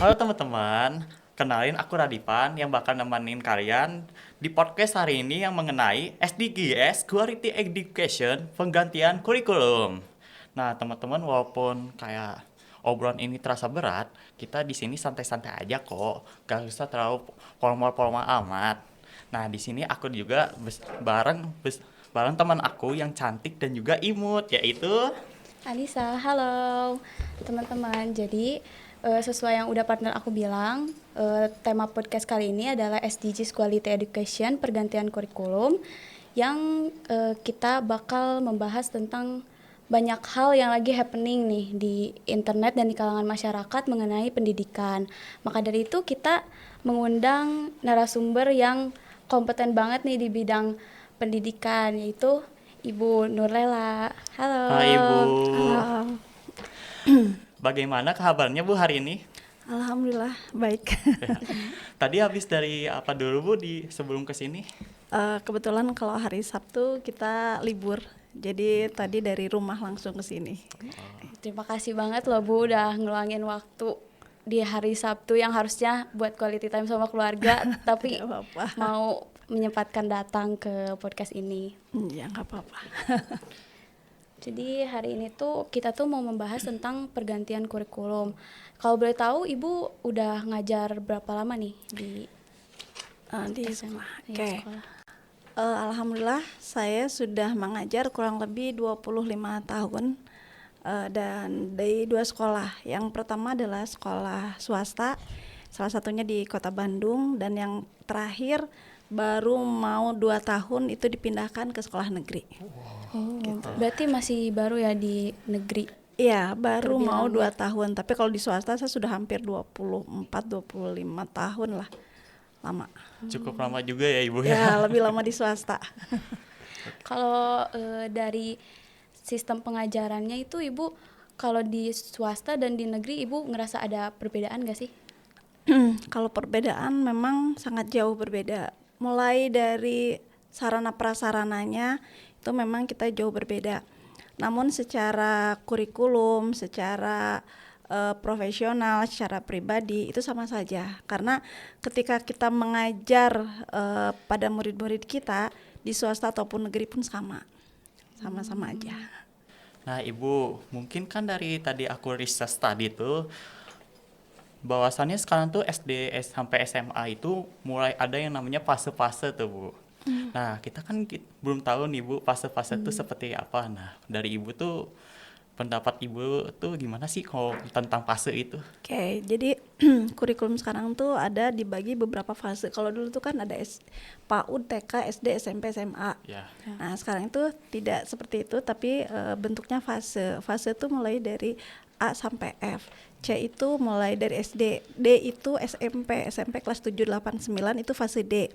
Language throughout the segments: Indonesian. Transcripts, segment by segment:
Halo teman-teman, kenalin aku Radipan yang bakal nemenin kalian di podcast hari ini yang mengenai SDGs Quality Education Penggantian Kurikulum. Nah, teman-teman, walaupun kayak obrolan ini terasa berat, kita di sini santai-santai aja kok, gak usah terlalu formal-formal amat. Nah, di sini aku juga bareng teman aku yang cantik dan juga imut, yaitu Alisa, halo teman-teman. Jadi sesuai yang udah partner aku bilang, tema podcast kali ini adalah SDGs Quality Education Pergantian Kurikulum yang kita bakal membahas tentang banyak hal yang lagi happening nih di internet dan di kalangan masyarakat mengenai pendidikan. Maka dari itu kita mengundang narasumber yang kompeten banget nih di bidang pendidikan, yaitu Ibu Nurlela. Halo. Hai Ibu. Halo, Bagaimana kabarnya Bu hari ini? alhamdulillah baik. Tadi habis dari apa dulu Bu di sebelum kesini? Kebetulan kalau hari Sabtu kita libur, jadi tadi dari rumah langsung ke sini. Terima kasih banget loh Bu udah ngeluangin waktu di hari Sabtu yang harusnya buat quality time sama keluarga tapi Nggak apa-apa. mau menyempatkan datang ke podcast ini. Ya nggak apa-apa. Jadi hari ini tuh kita tuh mau membahas tentang pergantian kurikulum. Kalau boleh tahu Ibu udah ngajar berapa lama nih di Di SMA? sekolah. Iya, Oke. sekolah. Alhamdulillah saya sudah mengajar kurang lebih 25 tahun dan dari dua sekolah. Yang pertama adalah sekolah swasta, salah satunya di Kota Bandung, dan yang terakhir baru mau 2 tahun itu dipindahkan ke sekolah negeri. Berarti masih baru ya di negeri. Iya, baru mau Terbilang 2 tahun. Tapi kalau di swasta saya sudah hampir 24-25 tahun lah. Lama. Cukup lama juga ya Ibu ya. Ya, lebih lama di swasta. Kalau dari sistem pengajarannya itu Ibu kalau di swasta dan di negeri Ibu ngerasa ada perbedaan gak sih? Kalau perbedaan memang sangat jauh berbeda. Mulai dari sarana prasarananya itu memang kita jauh berbeda. Namun secara kurikulum, secara profesional, secara pribadi itu sama saja. Karena ketika kita mengajar pada murid-murid kita di swasta ataupun negeri pun sama-sama aja. Nah Ibu, mungkin kan dari tadi aku riset tadi tuh bahwasannya sekarang tuh SD sampai SMA itu mulai ada yang namanya fase-fase tuh Bu. Nah kita kan belum tahu nih Bu fase-fase tuh seperti apa. Nah dari Ibu tuh pendapat Ibu tuh gimana sih kalau tentang fase itu? Oke, jadi kurikulum sekarang tuh ada dibagi beberapa fase. Kalau dulu tuh kan ada PAUD, TK, SD, SMP, SMA. Ya. Nah, sekarang itu tidak seperti itu, tapi bentuknya fase. Fase itu mulai dari A sampai F. C itu mulai dari SD. D itu SMP. SMP kelas 7, 8, 9 itu fase D.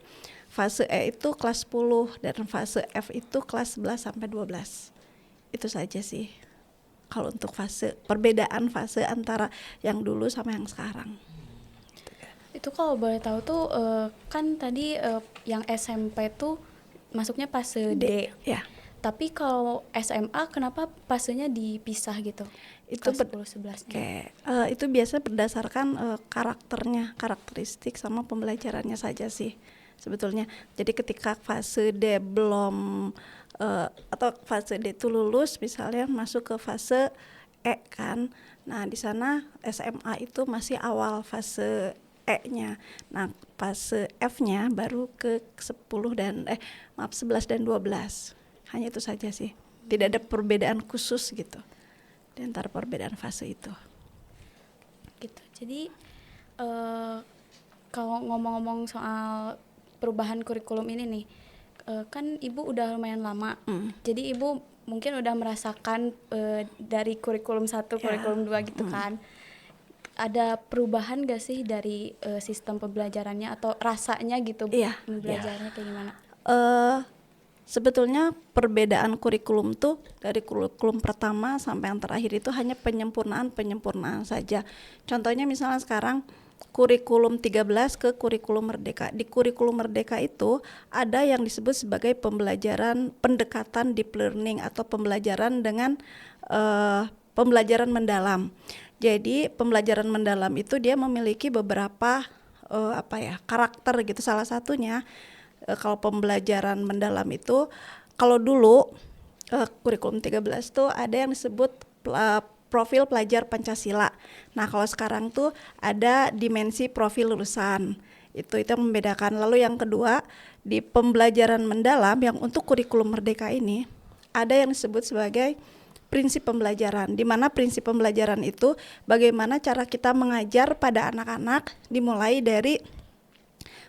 Fase E itu kelas 10 dan fase F itu kelas 11 sampai 12. Itu saja sih. Kalau untuk perbedaan fase antara yang dulu sama yang sekarang. Itu kalau boleh tahu tuh kan tadi yang SMP tuh masuknya fase D. Ya. Tapi kalau SMA kenapa fasenya dipisah gitu? Itu Kelas 10 11-nya. itu biasa berdasarkan karakteristik sama pembelajarannya saja sih sebetulnya. Jadi ketika fase D belum atau fase D itu lulus, misalnya masuk ke fase E kan. Nah, di sana SMA itu masih awal fase E-nya. Nah, fase F-nya baru ke 11 dan 12. Hanya itu saja sih. Tidak ada perbedaan khusus gitu di antara perbedaan fase itu. Gitu. Jadi kalau ngomong-ngomong soal perubahan kurikulum ini nih, kan Ibu udah lumayan lama. Jadi Ibu mungkin udah merasakan dari kurikulum 1, kurikulum 2 gitu kan. Ada perubahan gak sih dari sistem pembelajarannya atau rasanya gitu Iya. belajarnya kayak gimana? Sebetulnya perbedaan kurikulum tuh dari kurikulum pertama sampai yang terakhir itu hanya penyempurnaan saja. Contohnya misalnya sekarang kurikulum 13 ke kurikulum merdeka. Di kurikulum merdeka itu ada yang disebut sebagai pembelajaran pendekatan deep learning atau pembelajaran dengan pembelajaran mendalam. Jadi pembelajaran mendalam itu dia memiliki beberapa karakter gitu. Salah satunya kalau pembelajaran mendalam itu, kalau dulu kurikulum 13 tuh ada yang disebut profil pelajar Pancasila. Nah, kalau sekarang tuh ada dimensi profil lulusan. Itu yang membedakan. Lalu yang kedua, di pembelajaran mendalam yang untuk kurikulum Merdeka ini ada yang disebut sebagai prinsip pembelajaran, di mana prinsip pembelajaran itu bagaimana cara kita mengajar pada anak-anak, dimulai dari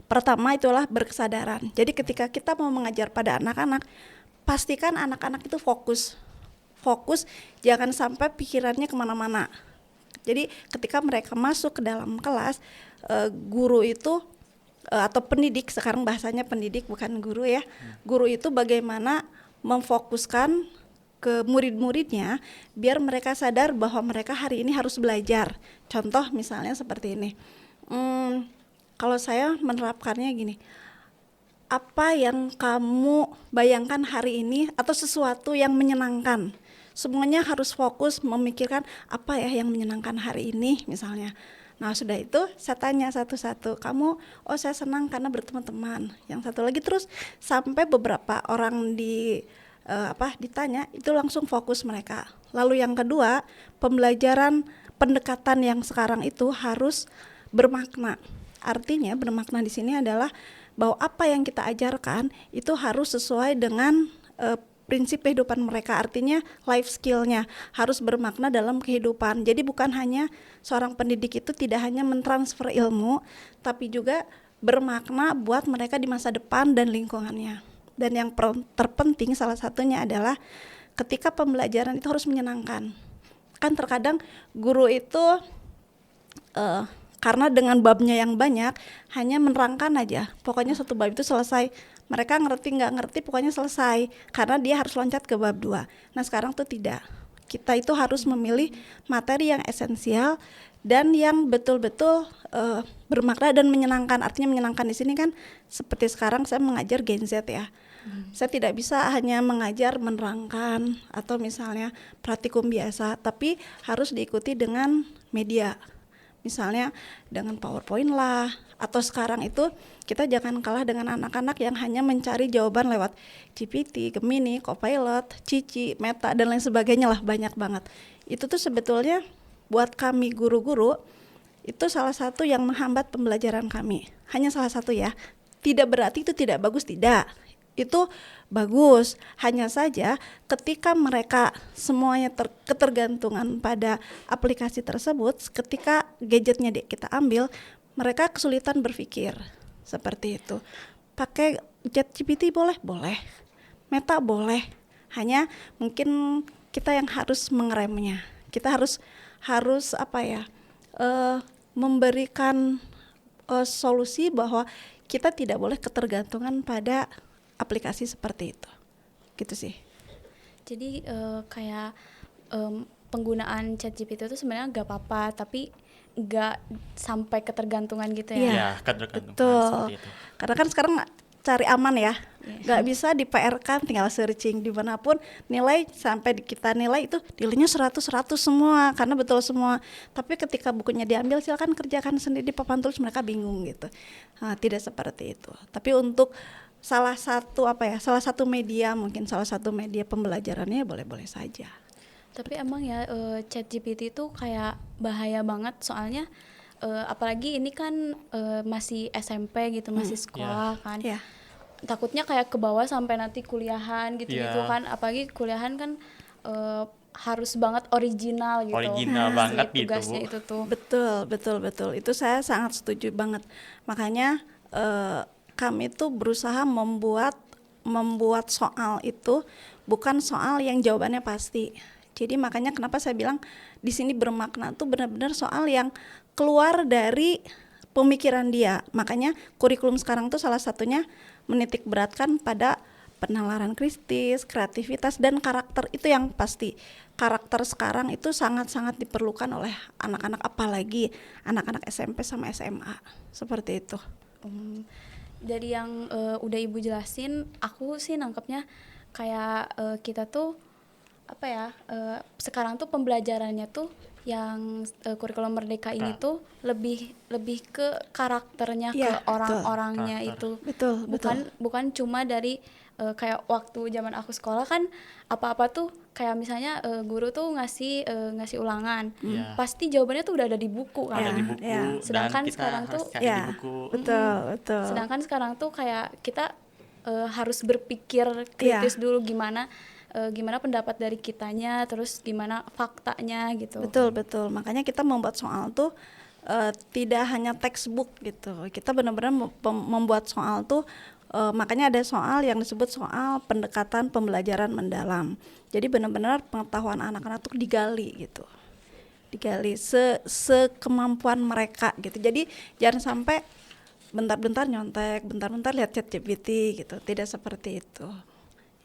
pertama itulah berkesadaran. Jadi ketika kita mau mengajar pada anak-anak, pastikan anak-anak itu fokus, jangan sampai pikirannya kemana-mana. Jadi ketika mereka masuk ke dalam kelas, guru itu atau pendidik, sekarang bahasanya pendidik bukan guru ya, guru itu bagaimana memfokuskan ke murid-muridnya biar mereka sadar bahwa mereka hari ini harus belajar. Contoh misalnya seperti ini, kalau saya menerapkannya gini, apa yang kamu bayangkan hari ini atau sesuatu yang menyenangkan, semuanya harus fokus memikirkan apa ya yang menyenangkan hari ini misalnya. Nah sudah itu saya tanya satu-satu, kamu, oh saya senang karena bertemu teman, yang satu lagi, terus sampai beberapa orang ditanya, itu langsung fokus mereka. Lalu yang kedua, pembelajaran pendekatan yang sekarang itu harus bermakna. Artinya bermakna di sini adalah bahwa apa yang kita ajarkan itu harus sesuai dengan prinsip kehidupan mereka, artinya life skill-nya harus bermakna dalam kehidupan. Jadi bukan hanya seorang pendidik itu tidak hanya mentransfer ilmu, tapi juga bermakna buat mereka di masa depan dan lingkungannya. Dan yang terpenting salah satunya adalah ketika pembelajaran itu harus menyenangkan. Kan terkadang guru itu karena dengan babnya yang banyak hanya menerangkan aja, pokoknya satu bab itu selesai, mereka ngerti nggak ngerti pokoknya selesai, karena dia harus loncat ke bab 2. Nah sekarang tuh tidak, kita itu harus memilih materi yang esensial dan yang betul-betul bermakna dan menyenangkan. Artinya menyenangkan di sini kan seperti sekarang saya mengajar Gen Z ya, saya tidak bisa hanya mengajar menerangkan atau misalnya praktikum biasa, tapi harus diikuti dengan media. Misalnya dengan PowerPoint lah, atau sekarang itu kita jangan kalah dengan anak-anak yang hanya mencari jawaban lewat GPT, Gemini, Copilot, Cici, Meta, dan lain sebagainya lah, banyak banget. Itu tuh sebetulnya buat kami guru-guru, itu salah satu yang menghambat pembelajaran kami. Hanya salah satu ya, tidak berarti itu tidak bagus, tidak. Itu bagus, hanya saja ketika mereka semuanya ketergantungan pada aplikasi tersebut, ketika gadgetnya kita ambil, mereka kesulitan berpikir seperti itu. Pakai ChatGPT boleh, Meta boleh, hanya mungkin kita yang harus mengeremnya. Kita harus memberikan solusi bahwa kita tidak boleh ketergantungan pada aplikasi seperti itu, gitu sih. Jadi penggunaan ChatGPT itu sebenarnya nggak apa-apa, tapi nggak sampai ketergantungan gitu ya. Iya, ketergantungan Betul. seperti itu. Karena kan sekarang cari aman ya, nggak bisa di PR kan, tinggal searching dimanapun, nilai sampai kita nilai itu nilainya 100 semua, karena betul semua. Tapi ketika bukunya diambil, silakan kerjakan sendiri di papan tulis, mereka bingung gitu. Nah, tidak seperti itu. Tapi untuk salah satu media, mungkin salah satu media pembelajarannya boleh-boleh saja. Tapi emang ya ChatGPT itu kayak bahaya banget, soalnya apalagi ini kan masih SMP gitu, masih sekolah kan. Yeah. Takutnya kayak ke bawah sampai nanti kuliahan gitu-gitu kan, apalagi kuliahan kan harus banget original gitu. Original banget gitu, tugasnya Bu. itu tuh. Betul. Itu saya sangat setuju banget. Makanya kami tuh berusaha membuat soal itu bukan soal yang jawabannya pasti. Jadi makanya kenapa saya bilang di sini bermakna tuh benar-benar soal yang keluar dari pemikiran dia. Makanya kurikulum sekarang tuh salah satunya menitik beratkan pada penalaran kritis, kreativitas, dan karakter. Itu yang pasti. Karakter sekarang itu sangat-sangat diperlukan oleh anak-anak, apalagi anak-anak SMP sama SMA. Seperti itu. Dari yang udah Ibu jelasin, aku sih nangkepnya kayak kita tuh sekarang tuh pembelajarannya tuh yang kurikulum merdeka ini Nah. tuh lebih ke karakternya, Iya, ke orang-orangnya Karakter. itu. Betul, Bukan cuma dari kayak waktu zaman aku sekolah kan apa-apa tuh kayak misalnya guru tuh ngasih ulangan. Iya. Pasti jawabannya tuh udah ada di buku kan. Ada di Ya, buku ya. dan Sedangkan kita sekarang harus tuh- cari di Ya, buku. betul. Sedangkan sekarang tuh kayak kita harus berpikir kritis dulu gimana pendapat dari kitanya, terus gimana faktanya gitu. Betul. Makanya kita membuat soal tuh tidak hanya textbook gitu. Kita benar-benar membuat soal tuh makanya ada soal yang disebut soal pendekatan pembelajaran mendalam. Jadi benar-benar pengetahuan anak-anak tuh digali gitu. Digali sekemampuan mereka gitu. Jadi jangan sampai bentar-bentar nyontek, bentar-bentar lihat ChatGPT gitu. Tidak seperti itu.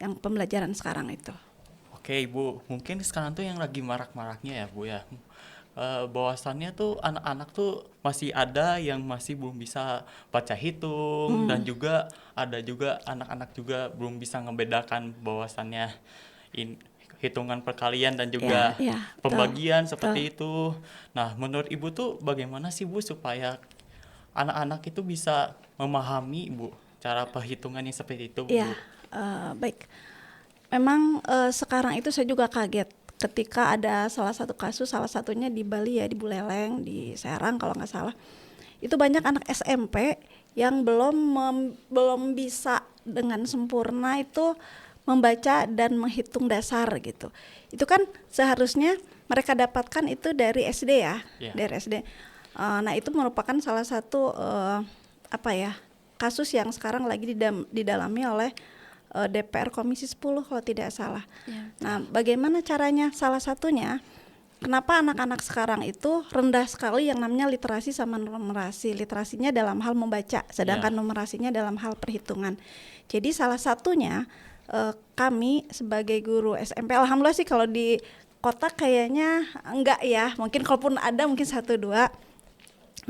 Yang pembelajaran sekarang itu. Oke Ibu, mungkin sekarang tuh yang lagi marak-maraknya ya Bu ya. Bahwasannya tuh anak-anak tuh masih ada yang masih belum bisa baca hitung dan juga ada juga anak-anak juga belum bisa ngebedakan bahwasannya hitungan perkalian dan juga Ya, betul, pembagian seperti itu. Nah, menurut Ibu tuh bagaimana sih Bu supaya anak-anak itu bisa memahami Bu cara perhitungannya seperti itu Bu? Iya, baik. Memang sekarang itu saya juga kaget ketika ada salah satu kasus, salah satunya di Bali ya, di Buleleng, di Serang kalau nggak salah. Itu banyak anak SMP yang belum bisa dengan sempurna itu membaca dan menghitung dasar gitu. Itu kan seharusnya mereka dapatkan itu dari SD ya, Iya. dari SD. Nah itu merupakan salah satu kasus yang sekarang lagi didalami oleh DPR Komisi 10 kalau tidak salah. Ya. Nah, bagaimana caranya? Salah satunya, kenapa anak-anak sekarang itu rendah sekali yang namanya literasi sama numerasi. Literasinya dalam hal membaca, sedangkan numerasinya dalam hal perhitungan. Jadi salah satunya kami sebagai guru SMP, alhamdulillah sih kalau di kota kayaknya enggak ya. Mungkin kalaupun ada mungkin 1-2.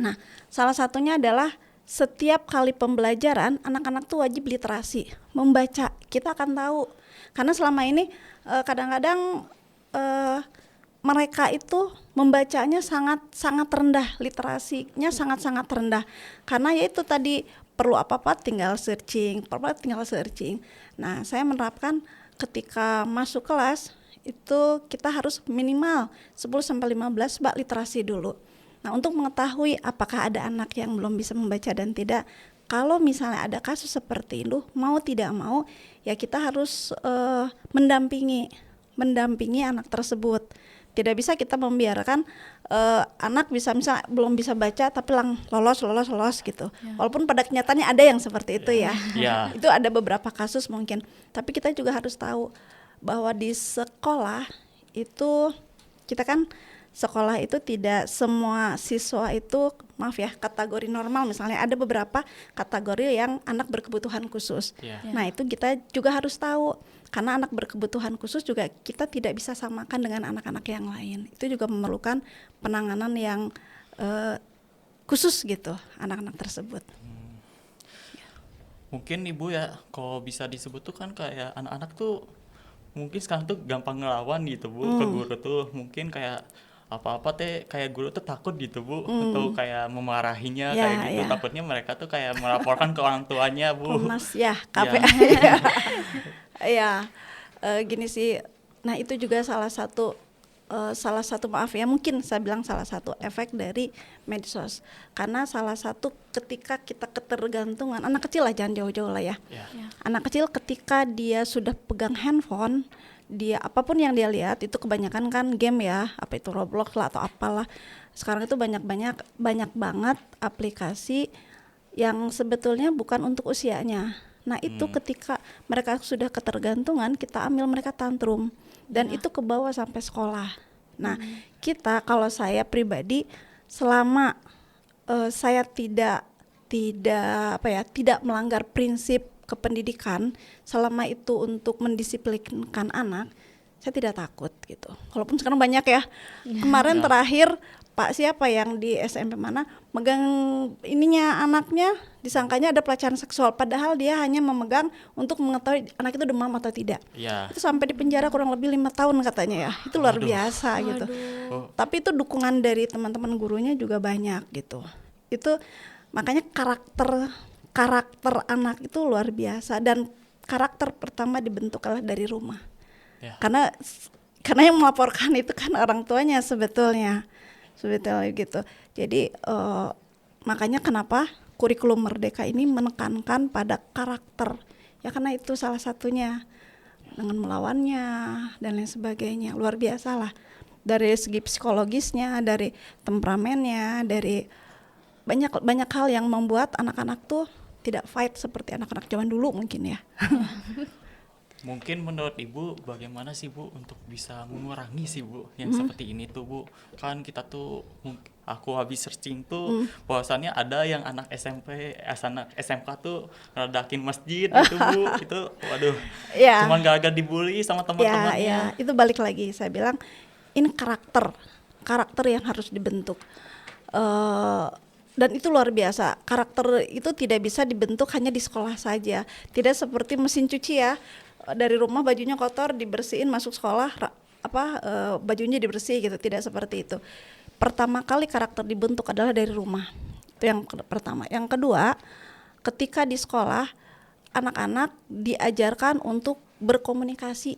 Nah, salah satunya adalah setiap kali pembelajaran anak-anak tuh wajib literasi, membaca. Kita akan tahu karena selama ini kadang-kadang mereka itu membacanya sangat rendah, literasinya sangat rendah. Karena ya itu tadi perlu apa-apa tinggal searching. Nah, saya menerapkan ketika masuk kelas itu kita harus minimal 10-15 bab literasi dulu. Nah, untuk mengetahui apakah ada anak yang belum bisa membaca dan tidak, kalau misalnya ada kasus seperti itu, mau tidak mau, ya kita harus mendampingi anak tersebut. Tidak bisa kita membiarkan anak bisa misalnya belum bisa baca tapi lolos gitu. Ya. Walaupun pada kenyataannya ada yang seperti itu ya. Ya. Itu ada beberapa kasus mungkin. Tapi kita juga harus tahu bahwa di sekolah itu kita kan sekolah itu tidak semua siswa itu, maaf ya, kategori normal. Misalnya ada beberapa kategori yang anak berkebutuhan khusus. Ya. Nah itu kita juga harus tahu, karena anak berkebutuhan khusus juga kita tidak bisa samakan dengan anak-anak yang lain. Itu juga memerlukan penanganan yang khusus gitu anak-anak tersebut. Mungkin Ibu ya kalau bisa disebut tuh kan kayak anak-anak tuh mungkin sekarang tuh gampang ngelawan gitu Bu ke guru tuh. Mungkin kayak apa-apa teh kayak guru tuh takut gitu Bu atau kayak memarahinya Ya, kayak gitu. ya. Takutnya mereka tuh kayak melaporkan ke orang tuanya Bu. Komnas ya, KPA. Ya, gini sih. Nah itu juga salah satu maaf ya, mungkin saya bilang salah satu efek dari medsos. Karena salah satu ketika kita ketergantungan, anak kecil lah, jangan jauh-jauh lah ya. Ya. Ya. Anak kecil ketika dia sudah pegang handphone, dia apapun yang dia lihat itu kebanyakan kan game ya, apa itu Roblox lah atau apalah. Sekarang itu banyak banget aplikasi yang sebetulnya bukan untuk usianya. Nah itu ketika mereka sudah ketergantungan, kita ambil mereka tantrum dan itu ke bawah sampai sekolah. Nah kita, kalau saya pribadi, selama saya tidak melanggar prinsip kependidikan, selama itu untuk mendisiplinkan anak, saya tidak takut gitu. Walaupun sekarang banyak ya. Kemarin terakhir Pak siapa yang di SMP mana megang ininya anaknya, disangkanya ada pelecehan seksual, padahal dia hanya memegang untuk mengetahui anak itu demam atau tidak. Iya. Itu sampai di penjara kurang lebih 5 tahun katanya ya. Itu luar Waduh. biasa gitu. Oh, Tapi itu dukungan dari teman-teman gurunya juga banyak gitu. Itu makanya karakter anak itu luar biasa, dan karakter pertama dibentuk adalah dari rumah. ya. Karena yang melaporkan itu kan orang tuanya sebetulnya gitu. Jadi makanya kenapa kurikulum Merdeka ini menekankan pada karakter, ya karena itu salah satunya, dengan melawannya dan lain sebagainya, luar biasa lah, dari segi psikologisnya, dari temperamennya, dari banyak hal yang membuat anak-anak tuh tidak fight seperti anak-anak zaman dulu mungkin ya. Mungkin menurut Ibu bagaimana sih Bu untuk bisa mengurangi sih Bu yang seperti ini tuh Bu? Kan kita tuh aku habis searching tuh bahwasannya ada yang anak anak SMK tuh ngeledakin masjid gitu Bu. Itu waduh. Ya. Cuman gara-gara dibully sama teman-temannya. Ya, itu balik lagi saya bilang ini karakter yang harus dibentuk. Dan itu luar biasa. Karakter itu tidak bisa dibentuk hanya di sekolah saja. Tidak seperti mesin cuci ya. Dari rumah bajunya kotor dibersihin, masuk sekolah bajunya dibersih gitu. Tidak seperti itu. Pertama kali karakter dibentuk adalah dari rumah. Itu yang pertama. Yang kedua, ketika di sekolah anak-anak diajarkan untuk berkomunikasi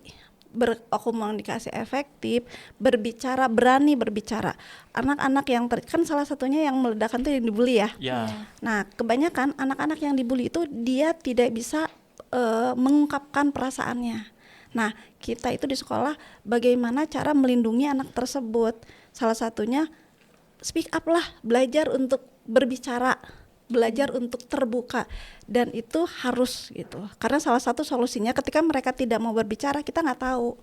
efektif, berani berbicara. Anak-anak yang kan salah satunya yang meledakan itu yang dibully ya. Ya. Nah, kebanyakan anak-anak yang dibully itu dia tidak bisa mengungkapkan perasaannya. Nah, kita itu di sekolah bagaimana cara melindungi anak tersebut? Salah satunya speak up lah, belajar untuk berbicara, belajar untuk terbuka, dan itu harus gitu. Karena salah satu solusinya ketika mereka tidak mau berbicara, kita nggak tahu.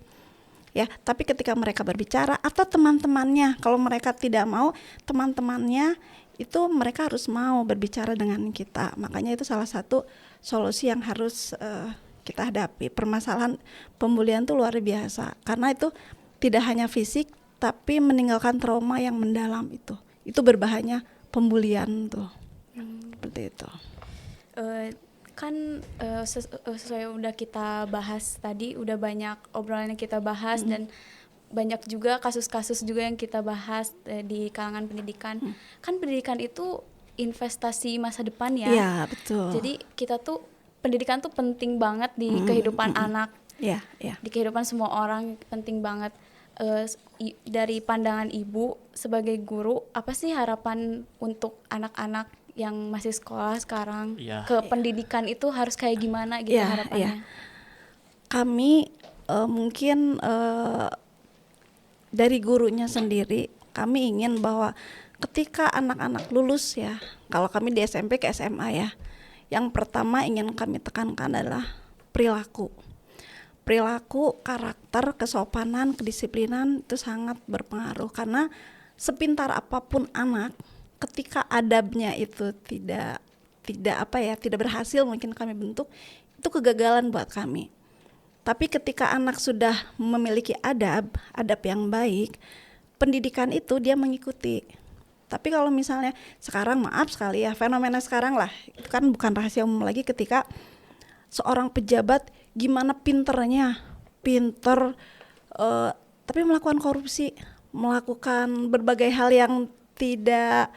Ya, tapi ketika mereka berbicara atau teman-temannya, kalau mereka tidak mau, teman-temannya itu mereka harus mau berbicara dengan kita. Makanya itu salah satu solusi yang harus kita hadapi. Permasalahan pembulian itu luar biasa, karena itu tidak hanya fisik, tapi meninggalkan trauma yang mendalam itu. Itu berbahayanya pembulian tuh. Seperti itu. Sesuai udah kita bahas tadi, udah banyak obrolan yang kita bahas dan banyak juga kasus-kasus juga yang kita bahas di kalangan pendidikan. Kan pendidikan itu investasi masa depan ya. Iya, betul. Jadi kita tuh pendidikan tuh penting banget di kehidupan anak. Iya, iya. Di kehidupan semua orang penting banget. Dari pandangan Ibu sebagai guru, apa sih harapan untuk anak-anak yang masih sekolah sekarang ke pendidikan itu harus kayak gimana gitu harapannya? Kami mungkin dari gurunya sendiri, kami ingin bahwa ketika anak-anak lulus ya, kalau kami di SMP ke SMA ya, yang pertama ingin kami tekankan adalah perilaku, karakter, kesopanan, kedisiplinan itu sangat berpengaruh. Karena sepintar apapun anak, ketika adabnya itu tidak berhasil mungkin kami bentuk, itu kegagalan buat kami. Tapi ketika anak sudah memiliki adab yang baik, pendidikan itu dia mengikuti. Tapi kalau misalnya sekarang, maaf sekali ya, fenomena sekarang lah, itu kan bukan rahasia umum lagi, ketika seorang pejabat gimana pinter tapi melakukan korupsi, melakukan berbagai hal yang tidak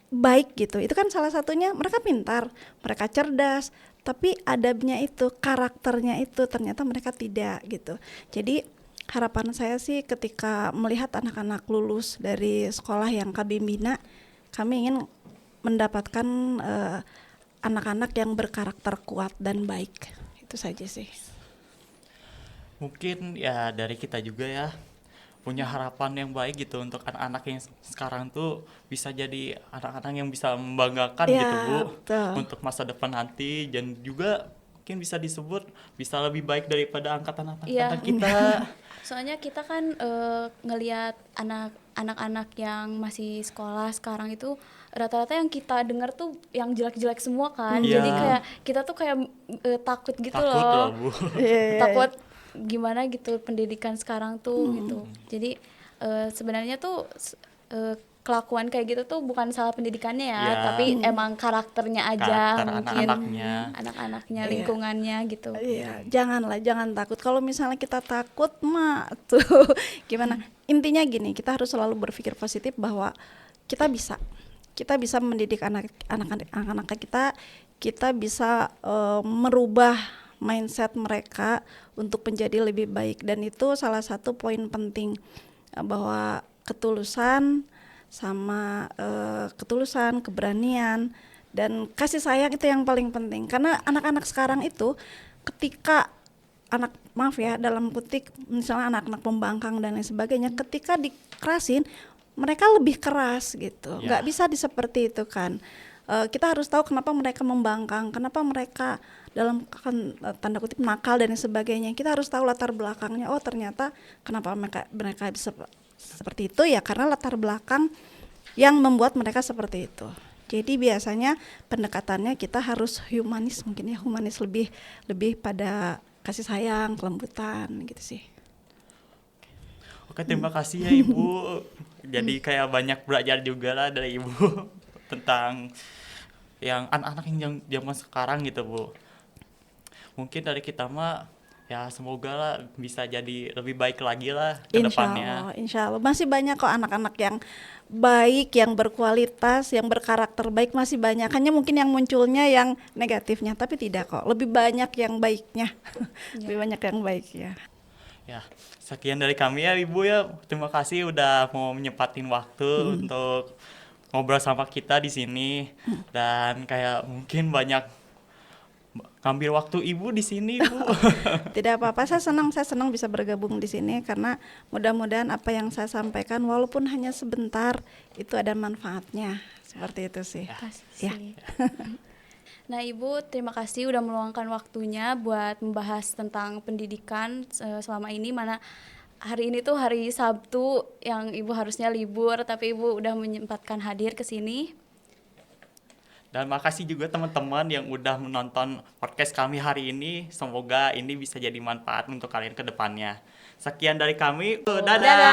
baik gitu. Itu kan salah satunya mereka pintar, mereka cerdas, tapi adabnya itu, karakternya itu ternyata mereka tidak gitu. Jadi harapan saya sih ketika melihat anak-anak lulus dari sekolah yang kami bina, kami ingin mendapatkan anak-anak yang berkarakter kuat dan baik. Itu saja sih. Mungkin ya dari kita juga ya punya harapan yang baik gitu untuk anak-anak yang sekarang tuh bisa jadi anak-anak yang bisa membanggakan gitu Bu, betul. untuk masa depan nanti, dan juga mungkin bisa disebut bisa lebih baik daripada angkatan kita. Soalnya kita kan ngelihat anak-anak yang masih sekolah sekarang itu rata-rata yang kita dengar tuh yang jelek-jelek semua kan. Jadi kayak kita tuh kayak takut gitu Takut loh. Bu. Takut gimana gitu pendidikan sekarang tuh gitu. Jadi sebenarnya tuh kelakuan kayak gitu tuh bukan salah pendidikannya ya, Ya. tapi emang karakternya aja Karakter mungkin anak-anaknya. anak-anaknya, Iya. lingkungannya gitu. Iya, jangan takut. Kalau misalnya kita takut mah tuh gimana? Intinya gini, kita harus selalu berpikir positif bahwa kita bisa. Kita bisa mendidik anak-anak kita bisa merubah mindset mereka untuk menjadi lebih baik, dan itu salah satu poin penting bahwa ketulusan, keberanian, dan kasih sayang itu yang paling penting. Karena anak-anak sekarang itu ketika dalam kutip misalnya anak-anak pembangkang dan lain sebagainya, ketika dikerasin mereka lebih keras gitu. Ya. Nggak bisa seperti itu kan. Kita harus tahu kenapa mereka membangkang, kenapa mereka dalam tanda kutip nakal dan lain sebagainya. Kita harus tahu latar belakangnya. Oh, ternyata kenapa mereka bisa seperti itu ya karena latar belakang yang membuat mereka seperti itu. Jadi biasanya pendekatannya kita harus humanis, mungkin ya humanis, lebih pada kasih sayang, kelembutan gitu sih. Oke, terima kasih ya Ibu. Jadi kayak banyak belajar juga lah dari Ibu tentang yang anak-anak yang zaman sekarang gitu, Bu. Mungkin dari kita mah ya semoga lah bisa jadi lebih baik lagi lah ke depannya. Insya Allah masih banyak kok anak-anak yang baik, yang berkualitas, yang berkarakter baik, masih banyak. Hanya mungkin yang munculnya yang negatifnya, tapi tidak kok. Lebih banyak yang baiknya. Lebih banyak yang baik ya. Ya, sekian dari kami ya Ibu ya. Terima kasih udah mau menyempatin waktu untuk ngobrol sama kita di sini, dan kayak mungkin banyak ngambil waktu Ibu di sini, Bu. Tidak apa-apa, saya senang bisa bergabung di sini karena mudah-mudahan apa yang saya sampaikan walaupun hanya sebentar itu ada manfaatnya. Seperti itu sih. Kasih. Ya. Nah, Ibu, terima kasih udah meluangkan waktunya buat membahas tentang pendidikan selama ini, mana hari ini tuh hari Sabtu yang Ibu harusnya libur, tapi Ibu udah menyempatkan hadir ke sini. Dan makasih juga teman-teman yang udah menonton podcast kami hari ini. Semoga ini bisa jadi manfaat untuk kalian ke depannya. Sekian dari kami. Dadah. Dadah.